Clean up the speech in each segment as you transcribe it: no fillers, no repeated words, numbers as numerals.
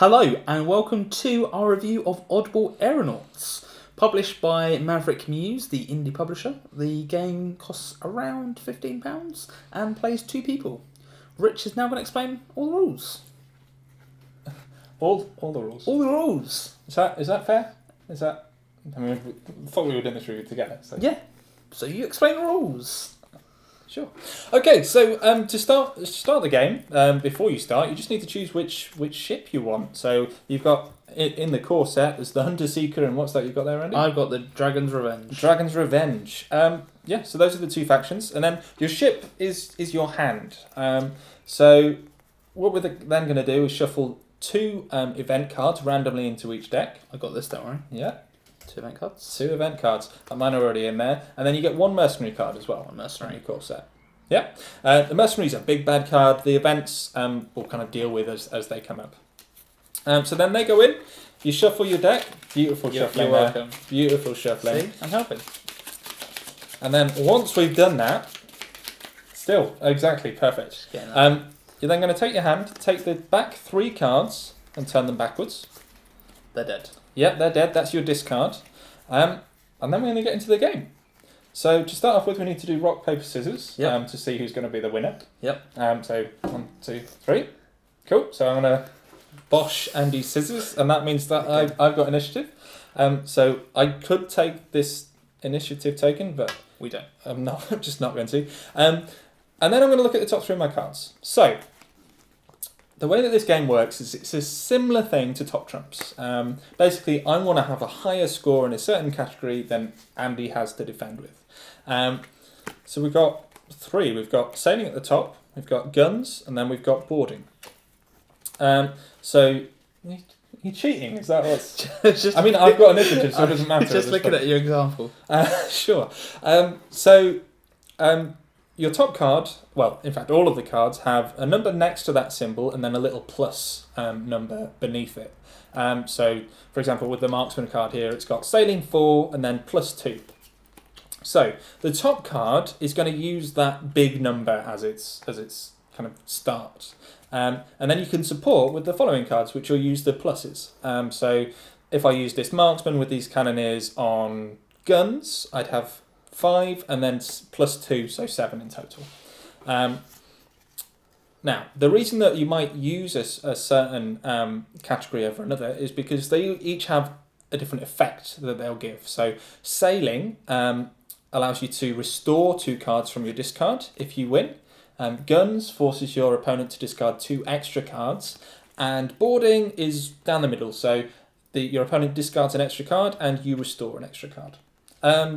Hello and welcome to our review of Oddball Aeronauts. Published by Maverick Muse, the indie publisher. The game costs around £15 and plays 2 people. Rich is now going to explain all the rules. All the rules. All the rules. Is that fair? I mean, we thought we were doing this review together. So. Yeah. So you explain the rules. Sure. Okay, so to start the game, before you start, you just need to choose which ship you want. So you've got in the core set, there's the Hunter Seeker, and what's that you've got there, Andy? I've got the Dragon's Revenge. Dragon's Revenge. Yeah. So those are the 2 factions, and then your ship is your hand. So what we're then going to do is shuffle 2 event cards randomly into each deck. I got this, don't worry. Yeah. 2 event cards. 2 event cards. Mine are already in there. And then you get 1 mercenary card as well. 1 mercenary. In your core set. Yeah. The mercenary is a big bad card. The events we'll kind of deal with as they come up. So then they go in. You shuffle your deck. Beautiful shuffling. You're welcome. Beautiful shuffling. See? I'm helping. And then once we've done that, still exactly perfect. You're then going to take your hand, take the back 3 cards and turn them backwards. They're dead. Yep, they're dead. That's your discard. And then we're going to get into the game. So to start off with, we need to do rock, paper, scissors to see who's going to be the winner. Yep. So 1, 2, 3. Cool. So I'm going to bosh Andy's scissors, and that means that I've got initiative. So I could take this initiative taken, but we don't. I'm just not going to. And then I'm going to look at the top 3 of my cards. So the way that this game works is it's a similar thing to Top Trumps. Basically, I want to have a higher score in a certain category than Andy has to defend with. So we've got 3. We've got sailing at the top, we've got guns, and then we've got boarding. So you're cheating, is that what's... I mean, I've got initiative, so it doesn't matter. Just looking at your example. Sure. Your top card, well, in fact, all of the cards have a number next to that symbol and then a little plus number beneath it. So, for example, with the marksman card here, it's got sailing 4 and then +2. So, the top card is going to use that big number as its kind of start. And then you can support with the following cards, which will use the pluses. So, if I use this marksman with these cannoneers on guns, I'd have 5 and then +2, so 7 in total. Now, the reason that you might use a certain category over another is because they each have a different effect that they'll give. So sailing allows you to restore 2 cards from your discard if you win. Guns forces your opponent to discard 2 extra cards. And boarding is down the middle. So your opponent discards an extra card and you restore an extra card.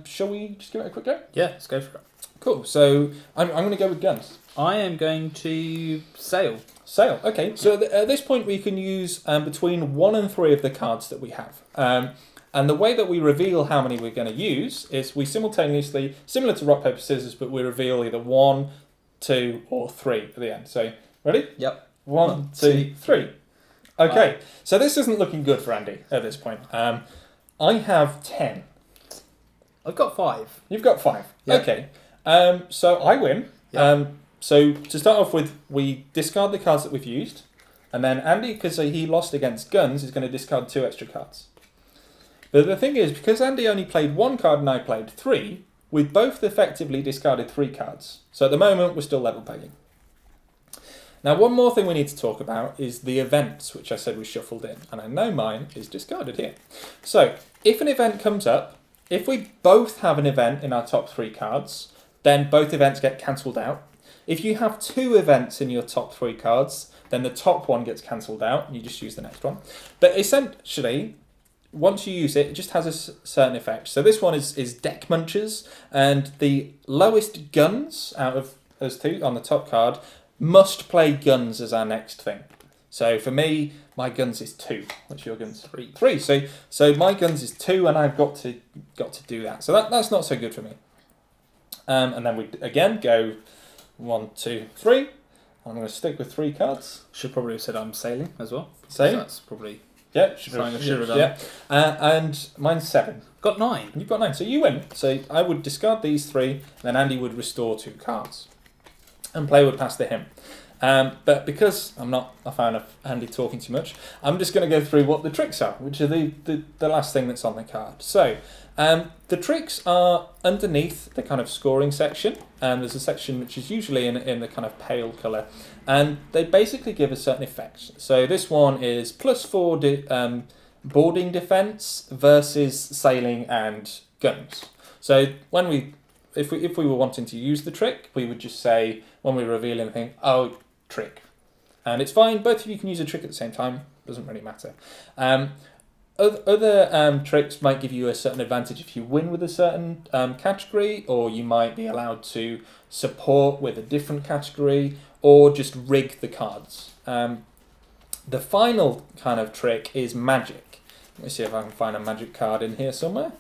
Shall we just give it a quick go? Yeah, let's go for it. Cool. So I'm going to go with guns. I am going to sail. Sail. Okay. So at this point we can use between 1 and 3 of the cards that we have. And the way that we reveal how many we're going to use is we simultaneously, similar to rock, paper, scissors, but we reveal either 1, 2 or 3 at the end. So ready? Yep. 1, 2, 3. Okay. So this isn't looking good for Andy at this point. I have 10. I've got 5. You've got 5. Yep. Okay. So I win. Yep. So to start off with, we discard the cards that we've used. And then Andy, because he lost against guns, is going to discard 2 extra cards. But the thing is, because Andy only played 1 card and I played 3, we both effectively discarded 3 cards. So at the moment, we're still level pegging. Now, one more thing we need to talk about is the events, which I said we shuffled in. And I know mine is discarded here. So if an event comes up, if we both have an event in our top 3 cards, then both events get cancelled out. If you have 2 events in your top 3 cards, then the top one gets cancelled out and you just use the next one. But essentially, once you use it, it just has a certain effect. So this one is deck munchers, and the lowest guns out of those 2 on the top card must play guns as our next thing. So for me, my guns is 2. What's your guns? 3. 3. So my guns is 2, and I've got to do that. So that's not so good for me. And then we again go 1, 2, 3. I'm going to stick with 3 cards. Should probably have said I'm sailing as well. Sailing? So that's probably should have done. Yeah. And mine's 7. Got 9. You've got 9, so you win. So I would discard these 3, and then Andy would restore 2 cards, and play would pass to him. But because I'm not a fan of Andy talking too much, I'm just going to go through what the tricks are, which are the last thing that's on the card. So the tricks are underneath the kind of scoring section, and there's a section which is usually in the kind of pale colour, and they basically give us certain effects. So this one is +4 boarding defence versus sailing and guns. So if we were wanting to use the trick, we would just say, when we reveal anything, oh, trick. And it's fine, both of you can use a trick at the same time, doesn't really matter. Other tricks might give you a certain advantage if you win with a certain category, or you might be allowed to support with a different category, or just rig the cards. The final kind of trick is magic. Let me see if I can find a magic card in here somewhere.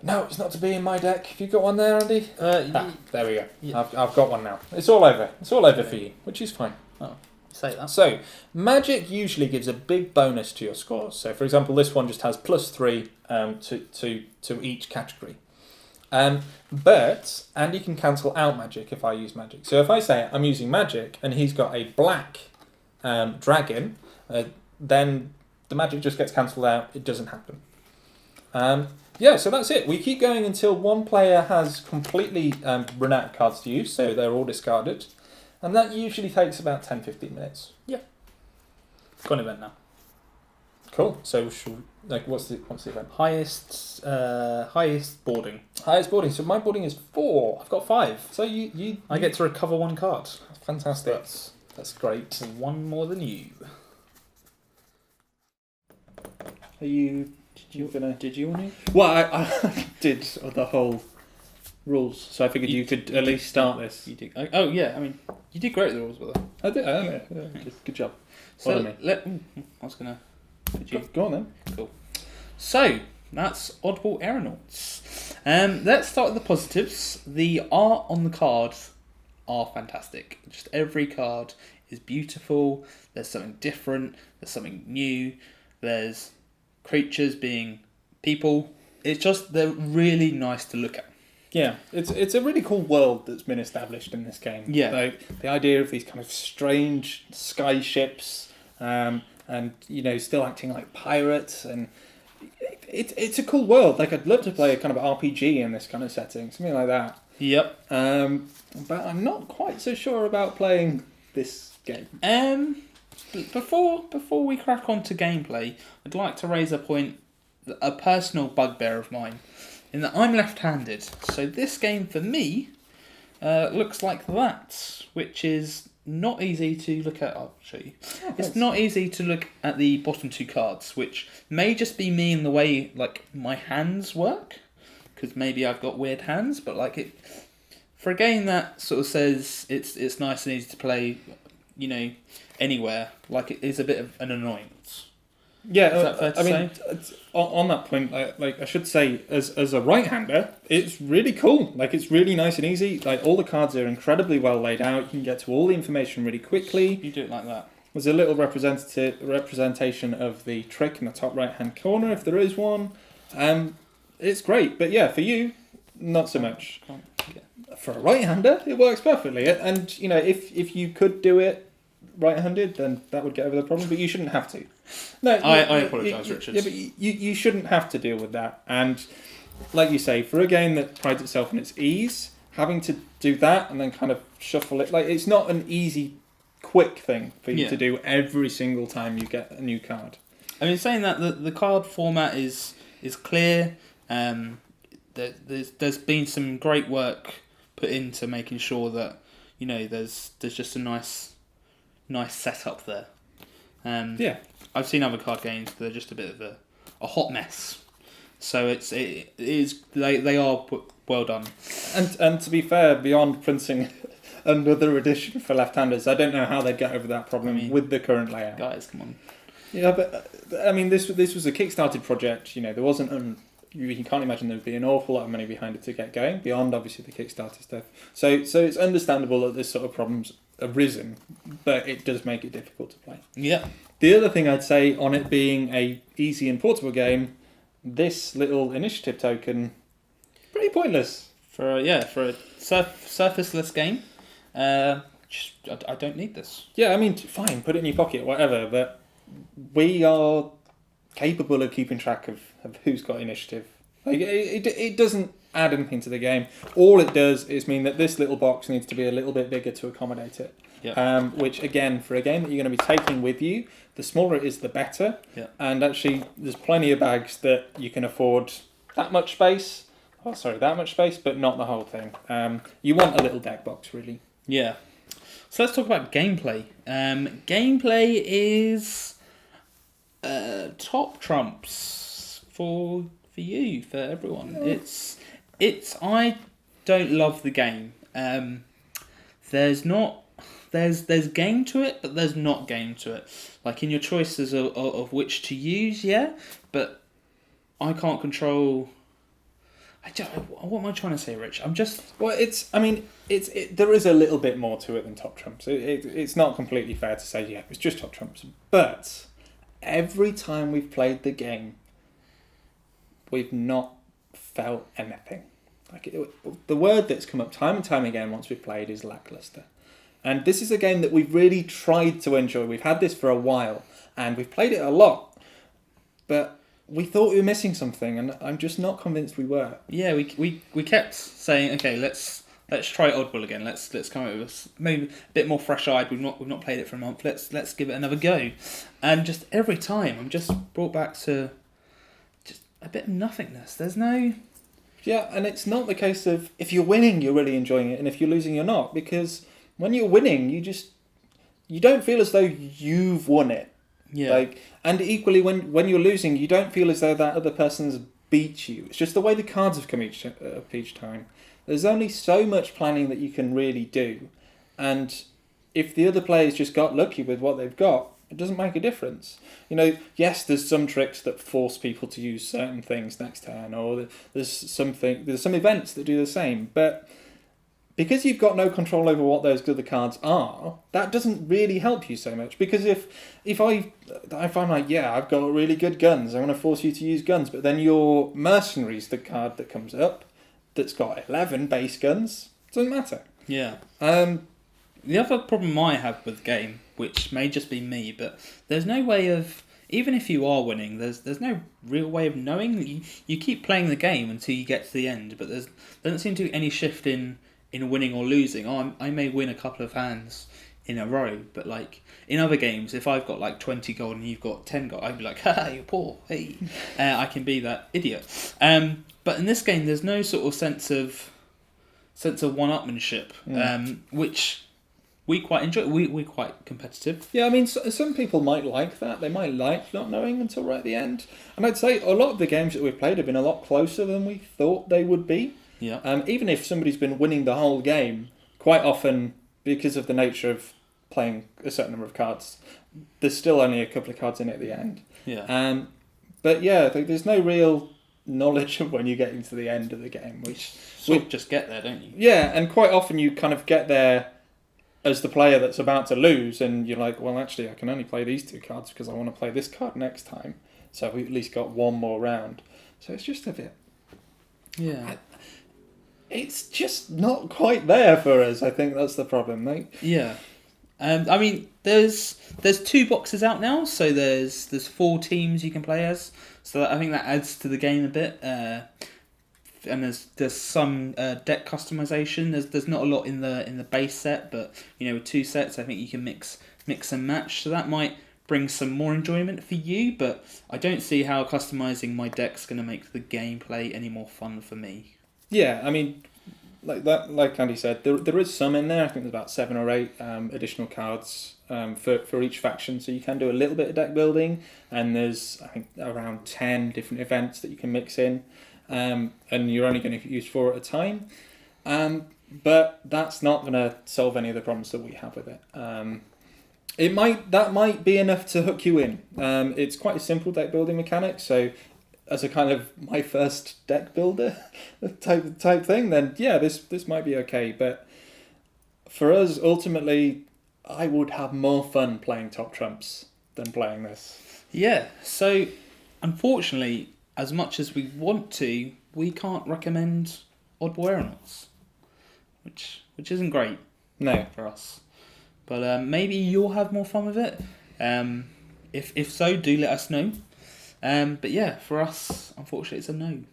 No, it's not to be in my deck. Have you got one there, Andy? There we go. Yeah. I've got one now. It's all over. It's all over for you, which is fine. Oh, say that. So, magic usually gives a big bonus to your scores. So, for example, this one just has +3 to each category. But Andy can cancel out magic if I use magic. So if I say I'm using magic and he's got a black dragon, then the magic just gets cancelled out. It doesn't happen. Yeah, so that's it. We keep going until one player has completely run out of cards to use, so they're all discarded. And that usually takes about 10-15 minutes. Yeah. Got an event now. Cool. So what's the event? Highest boarding. Highest boarding. So my boarding is 4. I've got 5. So you I get to recover 1 card. Fantastic. That's great. 1 more than you. Are you... Did you want to? Well, I did the whole rules, so I figured you could at least start this. You did. Oh yeah, I mean, you did great with the rules, with it. I did. Good job. So I was gonna. Go on then. Cool. So that's Oddball Aeronauts. Let's start with the positives. The art on the cards are fantastic. Just every card is beautiful. There's something different. There's something new. There's creatures being people. They're really nice to look at. Yeah, it's a really cool world that's been established in this game. Yeah. Like the idea of these kind of strange sky ships, and still acting like pirates, and it's a cool world. Like I'd love to play a kind of RPG in this kind of setting, something like that. Yep. But I'm not quite so sure about playing this game. Before we crack on to gameplay, I'd like to raise a personal bugbear of mine, in that I'm left-handed. So this game for me looks like that, which is not easy to look at. I'll show you. It's not easy to look at the bottom 2 cards, which may just be me in the way like my hands work, because maybe I've got weird hands. But like it, for a game that sort of says it's nice and easy to play, anywhere, like it is a bit of an annoyance. Yeah, is that fair to say? On that point, like I should say, as a right-hander, it's really cool. Like it's really nice and easy. Like all the cards are incredibly well laid out. You can get to all the information really quickly. You do it like that. There's a little representation of the trick in the top right-hand corner, if there is one. It's great, but yeah, for you, not so much. For a right-hander, it works perfectly. And if you could do it right-handed, then that would get over the problem, but you shouldn't have to. No, I apologise, Richard. Yeah, but you shouldn't have to deal with that. And like you say, for a game that prides itself on its ease, having to do that and then kind of shuffle it, like it's not an easy, quick thing for you to do every single time you get a new card. I mean, saying that the card format is clear. There's been some great work put into making sure that there's just a nice setup there. I've seen other card games that are just a bit of a hot mess. So they are well done. And to be fair, beyond printing another edition for left-handers, I don't know how they'd get over that problem with the current layout. Guys, come on. Yeah, but I mean, this was a Kickstarted project. There wasn't you can't imagine there'd be an awful lot of money behind it to get going, beyond obviously the Kickstarter stuff. So it's understandable that this sort of problem's arisen, but it does make it difficult to play. Yeah. The other thing I'd say on it being a easy and portable game, this little initiative token, pretty pointless. For a surfaceless game, I don't need this. Yeah, I mean, fine, put it in your pocket, whatever, but we are capable of keeping track of who's got initiative. Like, it doesn't add anything to the game. All it does is mean that this little box needs to be a little bit bigger to accommodate it. Yeah. Which, again, for a game that you're going to be taking with you, the smaller it is, the better. Yeah. And actually, there's plenty of bags that you can afford that much space, but not the whole thing. You want a little deck box, really. Yeah. So let's talk about gameplay. Gameplay is top trumps for you, for everyone. It's I don't love the game. There's game to it, but there's not game to it. Like in your choices of which to use, yeah, but I can't control. What am I trying to say, Rich? Well, there is a little bit more to it than top trumps. It's not completely fair to say, yeah, it's just top trumps. But every time we've played the game, we've not felt anything. The word that's come up time and time again once we've played is lackluster. And this is a game that we've really tried to enjoy. We've had this for a while, and we've played it a lot. But we thought we were missing something, and I'm just not convinced we were. Yeah, we kept saying, okay, let's try Oddball again. Let's come up with maybe a bit more fresh-eyed. We've not played it for a month. Let's give it another go. And just every time, I'm just brought back to just a bit of nothingness. There's no. Yeah, and it's not the case of if you're winning, you're really enjoying it, and if you're losing, you're not. Because when you're winning, you don't feel as though you've won it. Yeah. And equally, when you're losing, you don't feel as though that other person's beat you. It's just the way the cards have come each time. There's only so much planning that you can really do, and if the other players just got lucky with what they've got, it doesn't make a difference. Yes, there's some tricks that force people to use certain things next turn, or there's some events that do the same, but because you've got no control over what those other cards are, that doesn't really help you so much. Because if I'm like, yeah, I've got really good guns, I want to force you to use guns, but then your mercenaries, the card that comes up, that's got 11 base guns, doesn't matter. Yeah. The other problem I have with the game, which may just be me, but there's no way of, even if you are winning, there's no real way of knowing. You keep playing the game until you get to the end, but there doesn't seem to be any shift in winning or losing. I may win a couple of hands in a row, but like in other games, if I've got like 20 gold and you've got 10 gold, I'd be like, ha, you're poor, hey. I can be that idiot. But in this game, there's no sort of sense of one-upmanship, which we quite enjoy. We're quite competitive. Yeah, I mean, some people might like that. They might like not knowing until right at the end. And I'd say a lot of the games that we've played have been a lot closer than we thought they would be. Yeah. Even if somebody's been winning the whole game, quite often, because of the nature of playing a certain number of cards, there's still only a couple of cards in it at the end. Yeah. But yeah, there's no real knowledge of when you get into the end of the game, which just get there, don't you? Yeah, and quite often you kind of get there as the player that's about to lose, and you're like, well, actually, I can only play these two cards because I want to play this card next time. So we at least got one more round. So it's just a bit. Yeah. It's just not quite there for us. I think that's the problem, mate. Yeah. I mean, there's 2 boxes out now, so there's 4 teams you can play as. So I think that adds to the game a bit. And there's some deck customization. There's not a lot in the base set, but with 2 sets, I think you can mix and match. So that might bring some more enjoyment for you. But I don't see how customizing my deck's going to make the gameplay any more fun for me. Yeah, I mean, like Andy said, there is some in there. I think there's about 7 or 8 additional cards for each faction, so you can do a little bit of deck building. And there's, I think, around 10 different events that you can mix in. And you're only going to use 4 at a time. But that's not going to solve any of the problems that we have with it. That might be enough to hook you in. It's quite a simple deck building mechanic, so as a kind of my first deck builder type thing, then yeah, this might be okay. But for us, ultimately, I would have more fun playing Top Trumps than playing this. Yeah, so unfortunately, as much as we want to, we can't recommend Oddball Aeronauts, which isn't great. No. For us. But maybe you'll have more fun with it. If so, do let us know. But yeah, for us, unfortunately, it's a no.